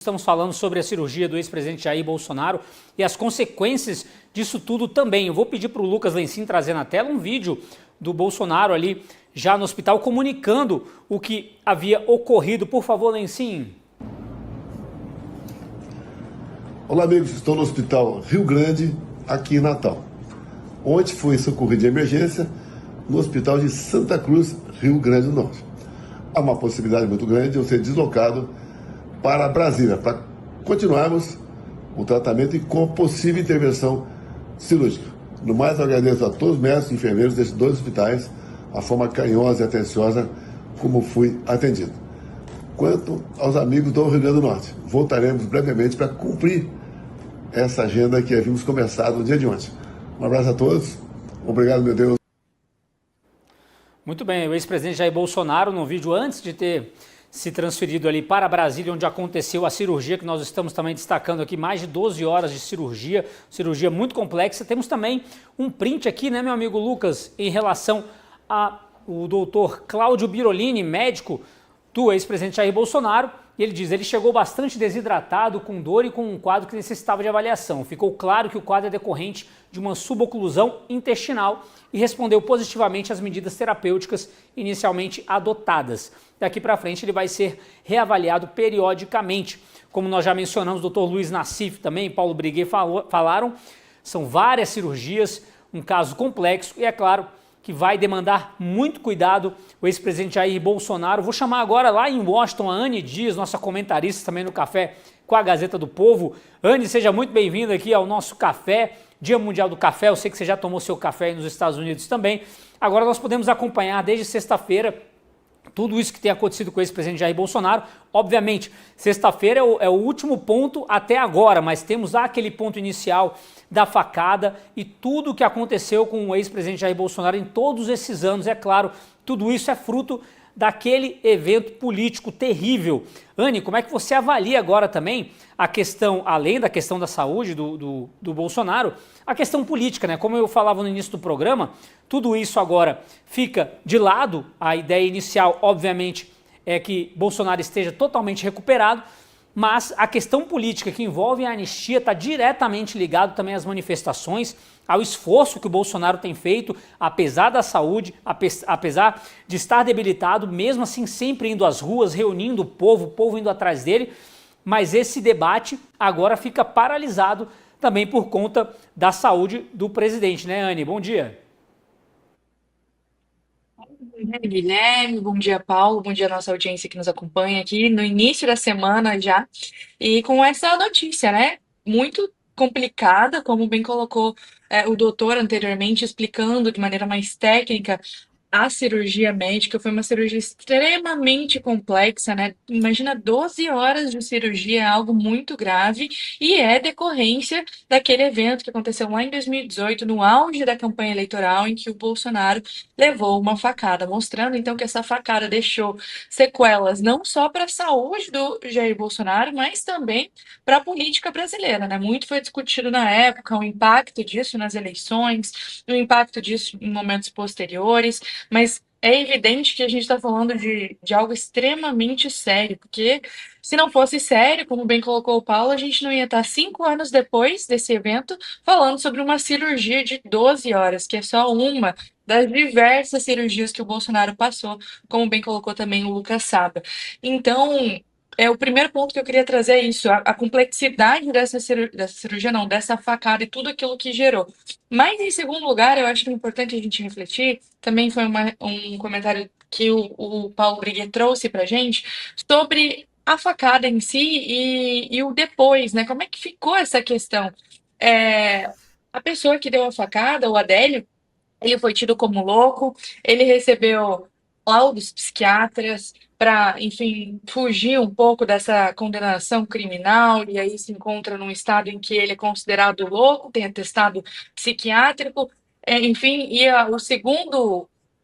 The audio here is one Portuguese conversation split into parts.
Estamos falando sobre a cirurgia do ex-presidente Jair Bolsonaro e as consequências disso tudo também. Eu vou pedir para o Lucas Lencin trazer na tela um vídeo do Bolsonaro ali já no hospital comunicando o que havia ocorrido. Por favor, Lencin. Olá, amigos. Estou no Hospital Rio Grande, aqui em Natal. Ontem fui socorrido de emergência no Hospital de Santa Cruz, Rio Grande do Norte. Há uma possibilidade muito grande de eu ser deslocado para Brasília, para continuarmos o tratamento e com possível intervenção cirúrgica. No mais, eu agradeço a todos os médicos e enfermeiros desses dois hospitais, a forma carinhosa e atenciosa como fui atendido. Quanto aos amigos do Rio Grande do Norte, voltaremos brevemente para cumprir essa agenda que havíamos começado no dia de ontem. Um abraço a todos, obrigado, meu Deus. Muito bem, o ex-presidente Jair Bolsonaro, no vídeo antes de ter se transferido ali para Brasília, onde aconteceu a cirurgia, que nós estamos também destacando aqui, mais de 12 horas de cirurgia muito complexa. Temos também um print aqui, né, meu amigo Lucas, em relação ao doutor Cláudio Birolini, médico do ex-presidente Jair Bolsonaro, e ele diz, ele chegou bastante desidratado, com dor e com um quadro que necessitava de avaliação. Ficou claro que o quadro é decorrente de uma suboclusão intestinal e respondeu positivamente às medidas terapêuticas inicialmente adotadas. Daqui para frente ele vai ser reavaliado periodicamente. Como nós já mencionamos, o Dr. Luiz Nassif também, Paulo Briguet falaram, são várias cirurgias, um caso complexo e é claro que vai demandar muito cuidado o ex-presidente Jair Bolsonaro. Vou chamar agora lá em Washington a Anne Dias, nossa comentarista também no Café com a Gazeta do Povo. Anne, seja muito bem-vinda aqui ao nosso café, Dia Mundial do Café. Eu sei que você já tomou seu café aí nos Estados Unidos também. Agora nós podemos acompanhar desde sexta-feira tudo isso que tem acontecido com o ex-presidente Jair Bolsonaro. Obviamente, sexta-feira é o último ponto até agora, mas temos aquele ponto inicial da facada e tudo o que aconteceu com o ex-presidente Jair Bolsonaro em todos esses anos. É claro, tudo isso é fruto daquele evento político terrível. Anne, como é que você avalia agora também a questão, além da questão da saúde do Bolsonaro, a questão política, né? Como eu falava no início do programa, tudo isso agora fica de lado. A ideia inicial, obviamente, é que Bolsonaro esteja totalmente recuperado, mas a questão política que envolve a anistia está diretamente ligado também às manifestações, ao esforço que o Bolsonaro tem feito, apesar da saúde, apesar de estar debilitado, mesmo assim sempre indo às ruas, reunindo o povo indo atrás dele, mas esse debate agora fica paralisado também por conta da saúde do presidente, né, Anne? Bom dia. Bom dia, Guilherme, bom dia, Paulo, bom dia à nossa audiência que nos acompanha aqui no início da semana já, e com essa notícia, né, muito complicada, como bem colocou o doutor anteriormente, explicando de maneira mais técnica a cirurgia médica. Foi uma cirurgia extremamente complexa, né? Imagina 12 horas de cirurgia, é algo muito grave, e é decorrência daquele evento que aconteceu lá em 2018, no auge da campanha eleitoral, em que o Bolsonaro levou uma facada, mostrando então que essa facada deixou sequelas não só para a saúde do Jair Bolsonaro, mas também para a política brasileira, né? Muito foi discutido na época o impacto disso nas eleições, o impacto disso em momentos posteriores, mas é evidente que a gente está falando de algo extremamente sério, porque se não fosse sério, como bem colocou o Paulo, a gente não ia estar 5 anos depois desse evento falando sobre uma cirurgia de 12 horas, que é só uma das diversas cirurgias que o Bolsonaro passou, como bem colocou também o Lucas Saba. Então, o primeiro ponto que eu queria trazer é isso, a complexidade dessa cirurgia, não, dessa facada e tudo aquilo que gerou. Mas, em segundo lugar, eu acho que é importante a gente refletir, também foi um comentário que o Paulo Briguet trouxe para a gente, sobre a facada em si e o depois, né? Como é que ficou essa questão? É, a pessoa que deu a facada, o Adélio, ele foi tido como louco, ele recebeu laudos psiquiatras para, enfim, fugir um pouco dessa condenação criminal, e aí se encontra num estado em que ele é considerado louco, tem atestado psiquiátrico, enfim,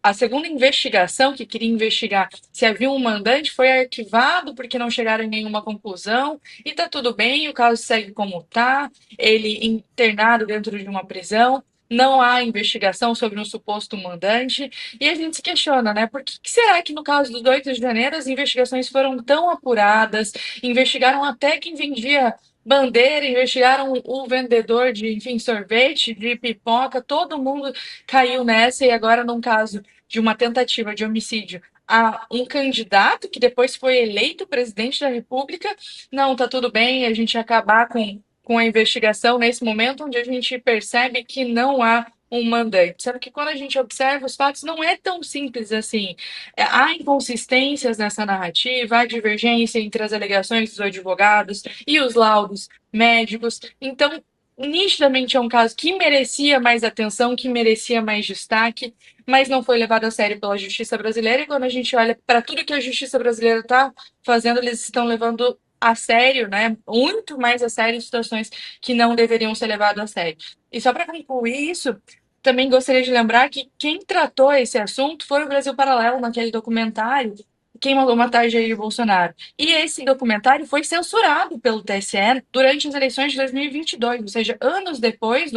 a segunda investigação, que queria investigar se havia um mandante, foi arquivado porque não chegaram em nenhuma conclusão, e tá tudo bem, o caso segue como tá, ele internado dentro de uma prisão. não há investigação sobre um suposto mandante, e a gente se questiona, né? Por que será que no caso do 8 de janeiro as investigações foram tão apuradas, investigaram até quem vendia bandeira, investigaram o vendedor de, enfim, sorvete, de pipoca, todo mundo caiu nessa, e agora num caso de uma tentativa de homicídio a um candidato que depois foi eleito presidente da República, não, tá tudo bem, a gente acabar com a investigação nesse momento onde a gente percebe que não há um mandante. Sendo que quando a gente observa os fatos, não é tão simples assim. Há inconsistências nessa narrativa, há divergência entre as alegações dos advogados e os laudos médicos. Então, nitidamente é um caso que merecia mais atenção, que merecia mais destaque, mas não foi levado a sério pela justiça brasileira. E quando a gente olha para tudo que a justiça brasileira está fazendo, eles estão levando a sério, né? Muito mais a sério situações que não deveriam ser levadas a sério. E só para concluir isso, também gostaria de lembrar que quem tratou esse assunto foi o Brasil Paralelo naquele documentário Quem Mandou Matar Jair Bolsonaro. E esse documentário foi censurado pelo TSE durante as eleições de 2022, ou seja, anos depois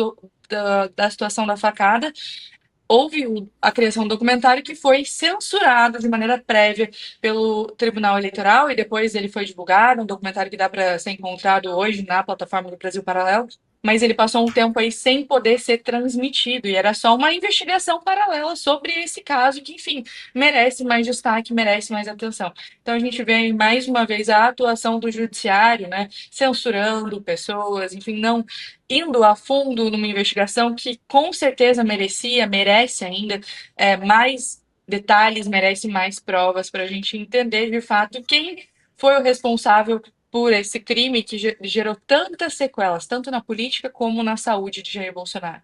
da situação da facada, houve a criação do documentário que foi censurado de maneira prévia pelo Tribunal Eleitoral e depois ele foi divulgado, um documentário que dá para ser encontrado hoje na plataforma do Brasil Paralelo, mas ele passou um tempo aí sem poder ser transmitido e era só uma investigação paralela sobre esse caso que, enfim, merece mais destaque, merece mais atenção. Então a gente vê aí, mais uma vez a atuação do judiciário, né, censurando pessoas, enfim, não indo a fundo numa investigação que com certeza merece ainda mais detalhes, merece mais provas para a gente entender de fato quem foi o responsável por esse crime que gerou tantas sequelas, tanto na política como na saúde de Jair Bolsonaro.